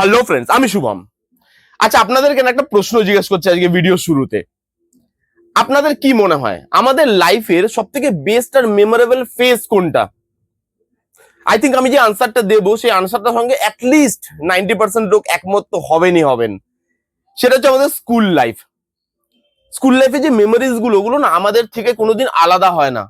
Hello friends, আমি শুভম। আচ্ছা, আপনাদেরকে একটা প্রশ্ন জিজ্ঞেস করছি আজকে ভিডিও শুরুতে। আপনাদের কি মনে হয় আমাদের লাইফের সব থেকে বেস্ট আর মেমোরেবল ফেজ কোনটা? আই থিঙ্ক আমি যে আনসারটা দেবো সেই আনসারটার সঙ্গে অ্যাটলিস্ট 90% লোক একমত তো হবেন। সেটা হচ্ছে আমাদের স্কুল লাইফ। স্কুল লাইফে যে মেমোরিজ গুলো ওগুলো না আমাদের থেকে কোনোদিন আলাদা হয় না।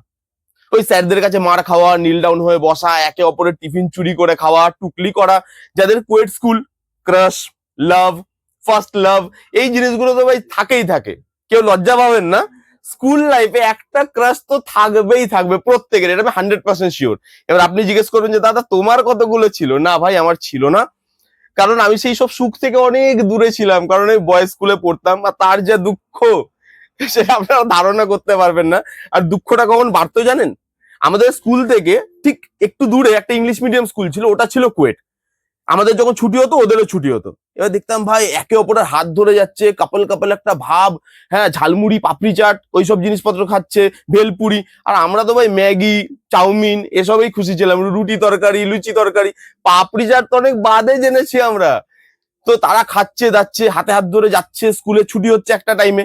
ওই স্যারদের কাছে মার খাওয়া, নীল ডাউন হয়ে বসা, একে অপরের টিফিন চুরি করে খাওয়া, টুকলি করা, যাদের কোয়েট স্কুল, ক্রাশ, লাভ, ফার্স্ট লাভ, এই জিনিসগুলো তো ভাই থাকেই থাকে। কেউ লজ্জা পাবেন না, স্কুল লাইফে একটা ক্রাশ তো থাকবে প্রত্যেকের, এটা আমি 100% শিওর। এবার আপনি জিজ্ঞেস করবেন যে দাদা তোমার কতগুলো ছিল? না ভাই, আমার ছিল না, কারণ আমি সেই সব সুখ থেকে অনেক দূরে ছিলাম, কারণ এই বয়েজ স্কুলে পড়তাম। আর তার যে দুঃখ সেটা আপনারা ধারণা করতে পারবেন না। আর দুঃখটা কখন বাড়তো জানেন? আমাদের স্কুল থেকে ঠিক একটু দূরে একটা ইংলিশ মিডিয়াম স্কুল ছিল, ওটা ছিল কুয়েট। আমাদের যখন ছুটি হতো ওদেরও ছুটি হতো। এবার দেখতাম ভাই একে অপরের হাত ধরে যাচ্ছে, কাপল কাপল একটা ভাব, হ্যাঁ, ঝালমুড়ি, পাপড়ি চাট, ওইসব জিনিসপত্র খাচ্ছে, ভেলপুরি। আর আমরা তো ভাই ম্যাগি, চাউমিন এসবেই খুশি ছিলাম, রুটি তরকারি, লুচি তরকারি। পাপড়ি চাট তো অনেক বাদে জেনেছি আমরা। তো তারা খাচ্ছে যাচ্ছে, হাতে হাত ধরে যাচ্ছে, স্কুলে ছুটি হচ্ছে একটা টাইমে।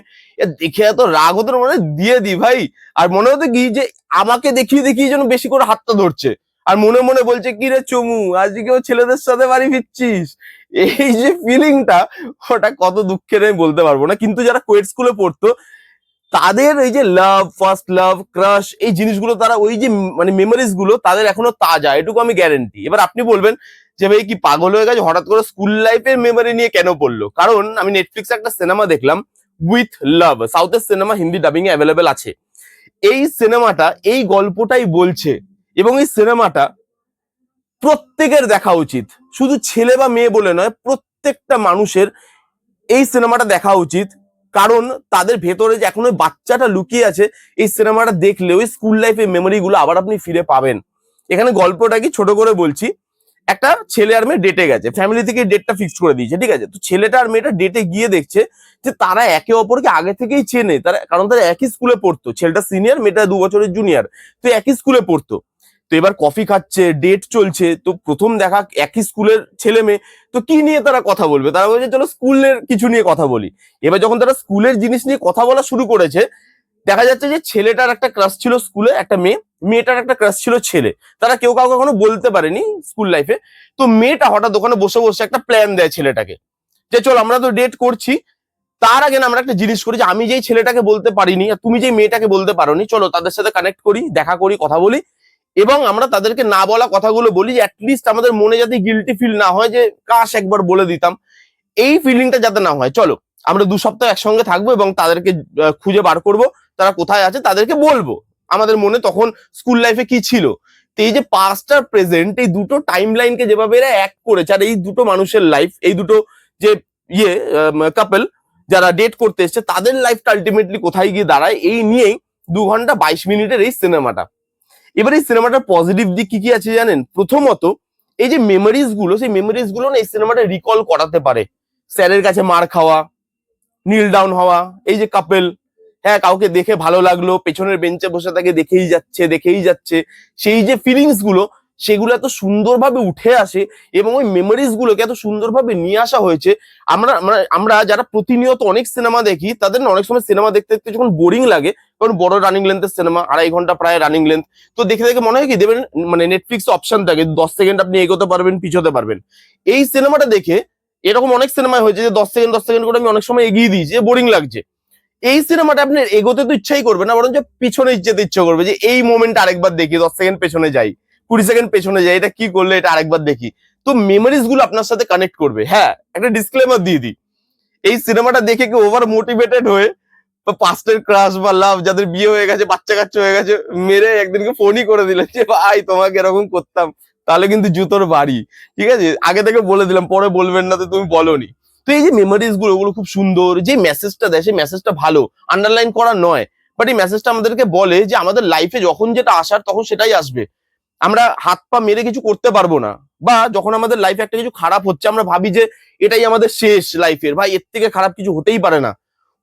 দেখে এত রাগ হতো, মানে দিয়ে দি ভাই। আর মনে হতো কি যে আমাকে দেখিয়ে দেখিয়ে যেন বেশি করে হাতটা ধরছে, আর মনে মনে বলছে কি রে চমু, আজকেও ছেলেদের সাথে বাড়ি ফিরছিস। এই যে ফিলিংটা, ওটা কত দুঃখের আমি বলতে পারবো না। কিন্তু যারা কোয়েট স্কুলে পড়তো তাদের এই যে লাভ, ফার্স্ট লাভ, ক্রাশ, এই জিনিসগুলো তারা ওই যে মানে মেমোরিজ গুলো তাদের এখনো তাজা, এটুকু আমি গ্যারেন্টি। এবার আপনি বলবেন যে ভাই কি পাগল হয়ে গেছে, হঠাৎ করে স্কুল লাইফের মেমোরি নিয়ে কেন পড়লো? কারণ আমি নেটফ্লিক্সে একটা সিনেমা দেখলাম, উইথ লাভ, সাউথের সিনেমা, হিন্দি ডাবিং এ অ্যাভেলেবেল আছে। এই সিনেমাটা এই গল্পটাই বলছে, এবং এই সিনেমাটা প্রত্যেকের দেখা উচিত, শুধু ছেলে বা মেয়ে বলে নয়, প্রত্যেকটা মানুষের এই সিনেমাটা দেখা উচিত। কারণ তাদের ভেতরে যে এখন ওই বাচ্চাটা লুকিয়ে আছে, এই সিনেমাটা দেখলে ওই স্কুল লাইফের মেমোরি গুলো আবার আপনি ফিরে পাবেন। এখানে গল্পটা কি ছোট করে বলছি, একটা ছেলে আর মেয়ে ডেটে গেছে, ফ্যামিলি থেকে ডেটটা ফিক্সড করে দিয়েছে, ঠিক আছে? তো ছেলেটা আর মেয়েটা ডেটে গিয়ে দেখছে যে তারা একে অপরকে আগে থেকেই চেনে, তারা, কারণ তারা একই স্কুলে পড়তো, ছেলেটা সিনিয়র, মেয়েটা 2 বছরের জুনিয়র, তো একই স্কুলে পড়তো। তো এবার কফি খাচ্ছে, ডেট চলছে, তো প্রথম দেখা একই স্কুলের ছেলে মেয়ে, তো কি নিয়ে তারা কথা বলবে? তারা বলছে চলো স্কুলের কিছু নিয়ে কথা বলি। এবার যখন তারা স্কুলের জিনিস নিয়ে কথা বলা শুরু করেছে, দেখা যাচ্ছে যে ছেলেটার একটা ক্রাশ ছিল স্কুলে একটা মেয়ে, মেয়েটার একটা ক্রাশ ছিল ছেলে। তারা কেউ কাউকে কখনো বলতে পারেনি স্কুল লাইফে। তো মেয়েটা হঠাৎ ওখানে বসে বসে একটা প্ল্যান দেয় ছেলেটাকে, যে চল আমরা তো ডেট করছি, তার আগে না আমরা একটা জিনিস করি, যে আমি যেই ছেলেটাকে বলতে পারিনি আর তুমি যেই মেয়েটাকে বলতে পারোনি, চলো তাদের সাথে কানেক্ট করি, দেখা করি, কথা বলি, এবং আমরা তাদেরকে না বলা কথাগুলো বলি, যে অ্যাটলিস্ট আমাদের মনে যাতে গিল্টি ফিল না হয় যে কাশ একবার বলে দিতাম। এই ফিলিংটা যাতে না হয়, চলো আমরা 2 সপ্তাহ একসঙ্গে থাকবো এবং তাদেরকে খুঁজে বার করব, তারা কোথায় আছে, তাদেরকে বলবো আমাদের মনে তখন স্কুল লাইফে কি ছিল। তো এই যে পাস্ট আর প্রেজেন্ট, এই দুটো টাইম লাইনকে যেভাবে এরা এক করেছে, আর এই দুটো মানুষের লাইফ, এই দুটো যে ইয়ে কাপল যারা ডেট করতে এসছে, তাদের লাইফটা আলটিমেটলি কোথায় গিয়ে দাঁড়ায়, এই নিয়েই 2 ঘন্টা 22 মিনিটের এই সিনেমাটা। এবার এই সিনেমাটার পজিটিভ দিক কি কি আছে জানেন? প্রথমত, এই যে মেমোরিজ গুলো, সেই মেমোরিজ গুলো না এই সিনেমাটা রিকল করাতে পারে। স্যারের কাছে মার খাওয়া, নীল ডাউন হওয়া, এই যে কাপেল, হ্যাঁ, কাউকে দেখে ভালো লাগলো, পেছনের বেঞ্চে বসে তাকে দেখেই যাচ্ছে, সেই যে ফিলিংস গুলো, সেগুলো এত সুন্দরভাবে উঠে আসে, এবং ওই মেমোরিজ গুলোকে এত সুন্দরভাবে নিয়ে আসা হয়েছে। আমরা আমরা আমরা যারা প্রতিনিয়ত অনেক সিনেমা দেখি, তাদের না অনেক সময় সিনেমা দেখতে দেখতে যখন বোরিং লাগে, কারণ বড় রানিং লেন্থের সিনেমা, 2.5 ঘন্টা প্রায় রানিং লেন্থ, তো দেখে দেখে মনে হয় কি দেবেন, মানে নেটফ্লিক্স অপশন থাকে 10 সেকেন্ড আপনি এগোতে পারবেন, পিছোতে পারবেন। এই সিনেমাটা দেখে এরকম অনেক সিনেমা হয়েছে যে 10 সেকেন্ড করে আমি অনেক সময় এগিয়ে দিই, যে বোরিং লাগছে। এই সিনেমাটা আপনি এগোতে তো ইচ্ছাই করবে না, বরঞ্চ পিছনে যেতে ইচ্ছা করবে, যে এই মোমেন্ট আরেকবার দেখি, 10 সেকেন্ড পেছনে যাই, 20 সেকেন্ড পেছনে যাই, এটা কি করলে, এটা আরেকবার দেখি। তো মেমোরিজ গুলো আপনার সাথে কানেক্ট করবে। হ্যাঁ, একটা ডিসক্লেমার দিয়ে দিই, এই সিনেমাটা দেখে কি ওভার মোটিভেটেড হয়ে পাস্টের ক্রাশ বা লাভ, যাদের বিয়ে হয়ে গেছে, বাচ্চা কাচ্চা হয়ে গেছে, মেরে একদিনকে ফোনই করে দিলেন যে ভাই তোমাকে এরকম করতাম, তাহলে কিন্তু জুতোর বাড়ি। ঠিক আছে, আগে থেকে বলে দিলাম, পরে বলবেন না তো তুমি বলোনি। তো এই যে মেমোরিজ গুলো, ওগুলো খুব সুন্দর। যে মেসেজটা দেয়, সেই মেসেজটা ভালো, আন্ডারলাইন করা নয়, বাট এই মেসেজটা আমাদেরকে বলে যে আমাদের লাইফে যখন যেটা আসার তখন সেটাই আসবে, আমরা হাত পা মেরে কিছু করতে পারবো না। বা যখন আমাদের লাইফে একটা কিছু খারাপ হচ্ছে, আমরা ভাবি যে এটাই আমাদের শেষ লাইফের, ভাই এর থেকে খারাপ কিছু হতেই পারে না।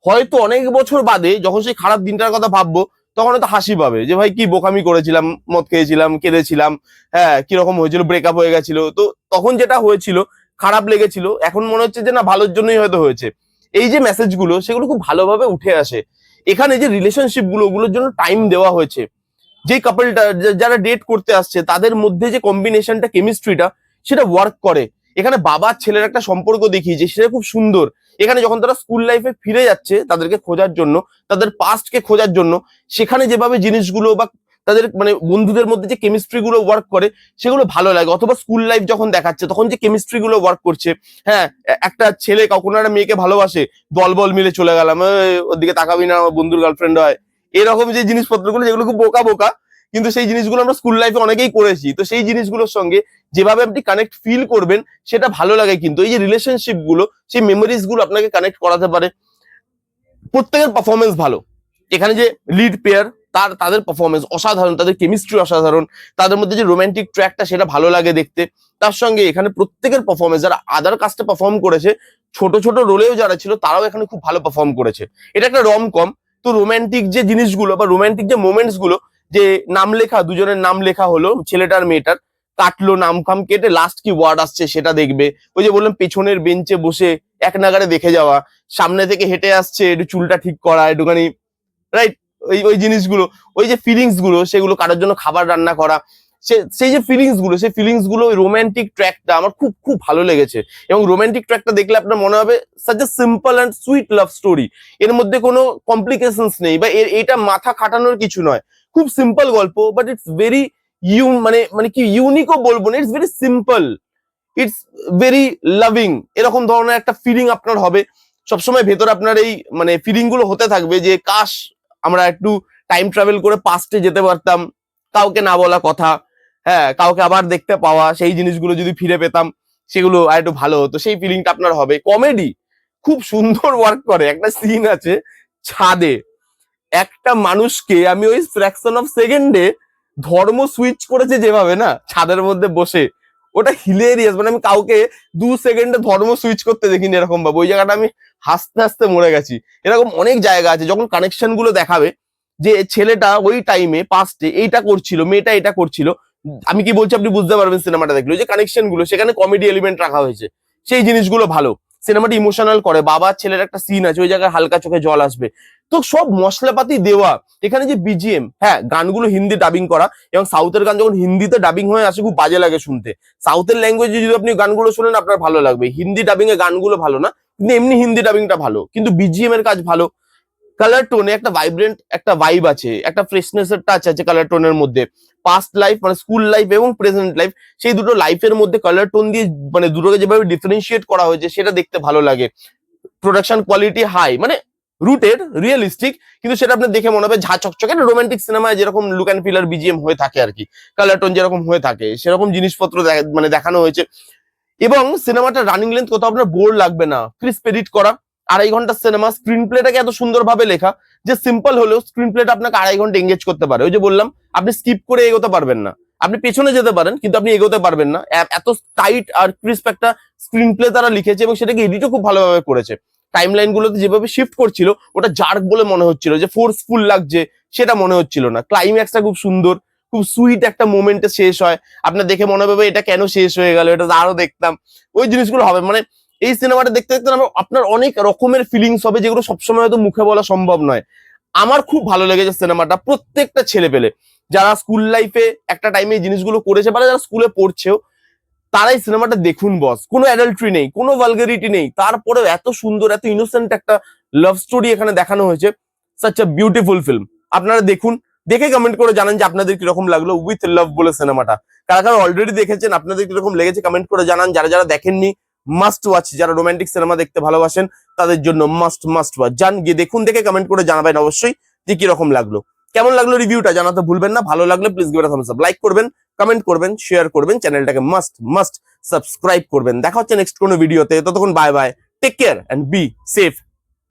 হয়তো অনেক বছর বাদে যখন সেই খারাপ দিনটার কথা ভাববো, তখন হয়তো হাসি পাবে, যে ভাই কি বোকামি করেছিলাম, মদ খেয়েছিলাম, কেঁদেছিলাম, হ্যাঁ কিরকম হয়েছিল, ব্রেকআপ হয়ে গেছিল, তো তখন যেটা হয়েছিল খারাপ লেগেছিল, এখন মনে হচ্ছে যে না ভালোর জন্যই হয়তো হয়েছে। এই যে মেসেজগুলো সেগুলো খুব ভালোভাবে উঠে আসে। এখানে যে রিলেশনশিপ গুলো, ওগুলোর জন্য টাইম দেওয়া হয়েছে। যে কাপলটা যারা ডেট করতে আসছে তাদের মধ্যে যে কম্বিনেশনটা, কেমিস্ট্রিটা, সেটা ওয়ার্ক করে। এখানে বাবা ছেলের একটা সম্পর্ক দেখিয়েছে, সেটা খুব সুন্দর। এখানে যখন তারা স্কুল লাইফে ফিরে যাচ্ছে তাদেরকে খোঁজার জন্য, তাদের পাস্টকে খোঁজার জন্য, সেখানে যেভাবে জিনিসগুলো বা তাদের মানে বন্ধুদের মধ্যে যে কেমিস্ট্রি গুলো ওয়ার্ক করে সেগুলো ভালো লাগে। অথবা স্কুল লাইফ যখন দেখাচ্ছে তখন যে কেমিস্ট্রি গুলো ওয়ার্ক করছে, হ্যাঁ, একটা ছেলে কখনো একটা মেয়েকে ভালোবাসে, দলবল মিলে চলে গেলাম, ওর দিকে তাকাবি না, আমার বন্ধুর গার্লফ্রেন্ড হয়, এরকম যে জিনিসপত্রগুলো যেগুলো খুব বোকা বোকা, কিন্তু সেই জিনিসগুলো আমরা স্কুল লাইফে অনেকেই করেছি। তো সেই জিনিসগুলোর সঙ্গে যেভাবে আপনি কানেক্ট ফিল করবেন সেটা ভালো লাগে। কিন্তু এই যে রিলেশনশিপ গুলো, সেই মেমোরিজ গুলো আপনাকে কানেক্ট করাতে পারে। প্রত্যেকের পারফরমেন্স ভালো। এখানে যে লিড পেয়ার, তাদের পারফরমেন্স অসাধারণ, তাদের কেমিস্ট্রি অসাধারণ, তাদের মধ্যে যে রোমান্টিক ট্র্যাকটা সেটা ভালো লাগে দেখতে। তার সঙ্গে এখানে প্রত্যেকের পারফরমেন্স, যারা আদার কাস্টে পারফর্ম করেছে, ছোট ছোট রোলেও যারা ছিল তারাও এখানে খুব ভালো পারফর্ম করেছে। এটা একটা রম কম। তো রোমান্টিক যে জিনিসগুলো বা রোমান্টিক যে মোমেন্টস গুলো, যে নাম লেখা, দুজনের নাম লেখা হলো, ছেলেটার মেয়েটার, কাটলো নাম খাম কেটে লাস্ট কি ওয়ার্ড আসছে সেটা দেখবে। ওই যে বললাম পেছনের বেঞ্চে বসে এক নাগাড়ে দেখে যাওয়া, সামনে থেকে হেঁটে আসছে একটু চুলটা ঠিক করা একটুখানি, রাইট, ওই ওই জিনিসগুলো, ওই যে ফিলিংস গুলো, সেগুলো কারোর জন্য খাবার রান্না করা, সেই যে ফিলিংস গুলো, সেই ফিলিংস গুলো, ওই রোমান্টিক ট্র্যাকটা আমার খুব খুব ভালো লেগেছে। এবং রোমান্টিক ট্র্যাকটা দেখলে আপনার মনে হবে such a simple and sweet love story. এর মধ্যে কোনো কমপ্লিকেশনস নেই বা এটা মাথা খাটানোর কিছু নয়। খুব সিম্পল গল্প, বাট ইটস ভেরি মানে মানে কি ইউনিকও বলবো না, it's very simple, it's very loving. এরকম ধরনের একটা ফিলিং আপনার হবে সবসময় ভেতর। আপনার এই মানে ফিলিং গুলো হতে থাকবে যে কাশ আমরা একটু টাইম ট্রাভেল করে পাস্টে যেতে পারতাম, কাউকে না বলা কথা, হ্যাঁ, কাউকে আবার দেখতে পাওয়া, সেই জিনিসগুলো যদি ফিরে পেতাম সেগুলো আর একটু ভালো হতো, সেই ফিলিংটা আপনার হবে। কমেডি খুব সুন্দর ওয়ার্ক করে। একটা সিন আছে ছাদে, একটা মানুষকে আমি ওই ফ্র্যাকশন অফ সেকেন্ডে ধর্ম সুইচ করেছে যেভাবে না ছাদের মধ্যে বসে, ওটা হিলেরিয়াস। মানে আমি কাউকে 2 সেকেন্ডে ধর্ম সুইচ করতে দেখিনি এরকম ভাবে। ওই জায়গাটা আমি হাসতে হাসতে মরে গেছি। এরকম অনেক জায়গা আছে যখন কানেকশন গুলো দেখাবে, যে ছেলেটা ওই টাইমে পাস্টে এইটা করছিল, মেয়েটা এটা করছিল। আমি কি বলছি আপনি বুঝতে পারবেন সিনেমাটা দেখলে। ওই যে কানেকশন গুলো, সেখানে কমেডি এলিমেন্ট রাখা হয়েছে, সেই জিনিসগুলো ভালো। সিনেমাটি ইমোশনাল করে। বাবা ছেলের একটা সিন আছে, ওই জায়গায় হালকা চোখে জল আসবে। তো সব মশলাপাতি দেওয়া। এখানে যে বিজিএম, হ্যাঁ, গানগুলো হিন্দি ডাবিং করা, এবং সাউথের গান যখন হিন্দিতে ডাবিং হয়ে আসে খুব বাজে লাগে শুনতে। সাউথের ল্যাঙ্গুয়েজে যদি আপনি গানগুলো শোনেন আপনার ভালো লাগবে। হিন্দি ডাবিং এ গানগুলো ভালো না, কিন্তু এমনি হিন্দি ডাবিংটা ভালো, কিন্তু বিজিএম এর কাজ ভালো। কালার টোনে একটা ভাইব্রেন্ট একটা ভাইব আছে, একটা ফ্রেশনেস এর টাচ আছে কালার টোনের মধ্যে। পাস্ট লাইফ মানে স্কুল লাইফ এবং প্রেজেন্ট লাইফ, সেই দুটো লাইফের মধ্যে কালার টোন দিয়ে মানে দুটোকে যেভাবে ডিফারেন্সিয়েট করা হয়েছে সেটা দেখতে ভালো লাগে। প্রোডাকশন কোয়ালিটি হাই, মানে রুটেড, রিয়েলিস্টিক, কিন্তু সেটা আপনি দেখে মনে হবে ঝা চকচকে। রোমান্টিক সিনেমায় যেরকম লুক অ্যান্ড ফিল আর বিজিএম হয়ে থাকে আর কি, কালার টোন যেরকম হয়ে থাকে সেরকম জিনিসপত্র মানে দেখানো হয়েছে। এবং সিনেমাটা রানিং লেন্থ কোথাও আপনার বোর লাগবে না, ক্রিস্প এডিট করা, 2.5 ঘন্টার সিনেমা। স্ক্রিন প্লেটাকে এত সুন্দরভাবে লেখা যে সিম্পল হলেও স্ক্রিন প্লেটা আপনাকে 2.5 ঘন্টা এঙ্গেজ করতে পারে। ওই যে বললাম আপনি স্কিপ করে এগোতে পারবেন না, আপনি পেছনে যেতে পারেন কিন্তু আপনি এগোতে পারবেন না। এত টাইট আর ক্রিস্প একটা স্ক্রিন প্লে তারা লিখেছে, এবং সেটাকে এডিটও খুব ভালোভাবে করেছে। টাইম লাইন গুলোতে যেভাবে শিফট করছিল ওটা জার্ক বলে মনে হচ্ছিল, যে ফোর্সফুল লাগছে সেটা মনে হচ্ছিল না। ক্লাইম্যাক্সটা খুব সুন্দর, খুব সুইট একটা মোমেন্টে শেষ হয়। আপনার দেখে মনে হবে এটা কেন শেষ হয়ে গেল, এটা আরো দেখতাম। ওই জিনিসগুলো হবে। মানে এই সিনেমাটা দেখতে দেখতে আপনার অনেক রকমের ফিলিংস হবে, যেগুলো সবসময় হয়তো মুখে বলা সম্ভব নয়। আমার খুব ভালো লেগেছে সিনেমাটা। প্রত্যেকটা ছেলে পেলে যারা স্কুল লাইফে একটা টাইমে এই জিনিসগুলো করেছে, বা যারা স্কুলে পড়ছেও, তারাই সিনেমাটা দেখুন বস। কোনো অ্যাডাল্ট্রি নেই, কোনো ভালগারিটি নেই, তারপরেও এত সুন্দর, এত ইনোসেন্ট একটা লাভ স্টোরি এখানে দেখানো হয়েছে। Such a beautiful film. আপনারা দেখুন, দেখে কমেন্ট করে জানান যে আপনাদের কিরকম লাগলো উইথ লাভ বলে সিনেমাটা। কারা কারা অলরেডি দেখেছেন, আপনাদের কিরকম লেগেছে কমেন্ট করে জানান। যারা যারা দেখেননি মাস্ট ওয়াচ, যারা রোমান্টিক সিনেমা দেখতে ভালোবাসেন তাদের জন্য মাস্ট ওয়াচ। যান গিয়ে দেখুন, দেখে কমেন্ট করে জানাবেন অবশ্যই যে কিরকম লাগলো। কেমন লাগলো রিভিউটা জানাতে ভুলবেন না। ভালো লাগলে please give it a thumbs up, like করবেন, কমেন্ট করবেন, শেয়ার করবেন, চ্যানেলটাকে মাস্ট সাবস্ক্রাইব করবেন। দেখা হচ্ছে নেক্সট কোনো ভিডিওতে। ততক্ষণ bye bye, take care and be safe.